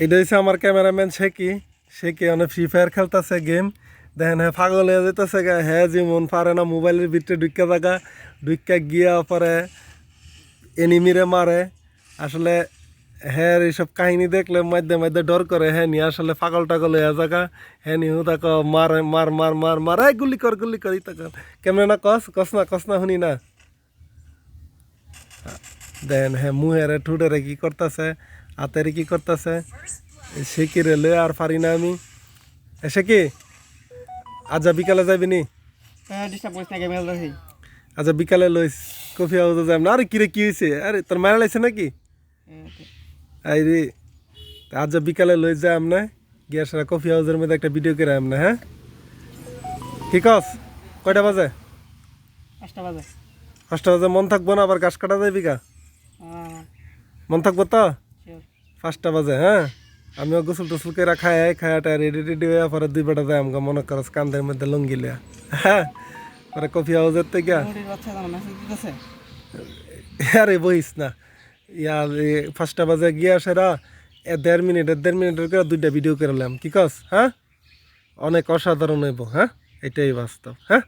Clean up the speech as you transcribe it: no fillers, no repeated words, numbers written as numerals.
এটা হচ্ছে আমার ক্যামেরাম্যান সে কি অনেক ফ্রি ফায়ার খেলতেছে গেম। দেখেন হ্যাঁ পাগল হয়ে যেতেছে হ্যাঁ যেমন পারে না মোবাইলের ভিতরে ঢুকা গিয়া পরে এনিমিরে মারে। আসলে হ্যাঁ এইসব কাহিনী দেখলে মধ্যে মধ্যে ডর করে হ্যাঁ নি আসলে পাগল টাগল হয়ে জায়গা হ্যাঁ নি তাকে মারে মার এই গুলি কর ইতাকা কেমনে না কস না শুনি না। দেন হ্যাঁ মুহেরে ঠুটেরে কি করতেছে হাতেরে কি করতেছে সে কি রেলে আর পারি না আমি। সে কি আজ বিকালে যাবি নি? আচ্ছা বিকালে লইস কফি হাউসে যাম না। আরে কিরে কি হয়েছে? আরে তোর মারা লাগছে নাকি? আই রে আজ বিকালে লই যাম না গিয়া সারা কফি হাউসের মধ্যে একটা ভিডিও করে আম না। হ্যাঁ কি কস? কয়টা বাজে? 5টা বাজে মন থাকবো না আবার গাছ কাটা যাবি গা? মন থাকবো তো? 5টা বাজে হ্যাঁ আমিও গোসল টোসল করে খায়াটা রেডি রেডি হয়ে পরে 2 বেটা যায় আমাকে মনে করস কান্দের মধ্যে লঙ্গি লিয়া। হ্যাঁ পরে কফি হাউসের থেকে আরে বইস না ইয়া 5টা বাজে গিয়া সেরা 1.5 মিনিটের করে 2টা ভিডিও করলাম কি কস? হ্যাঁ অনেক অসাধারণ হইব হ্যাঁ এটাই বাস্তব হ্যাঁ।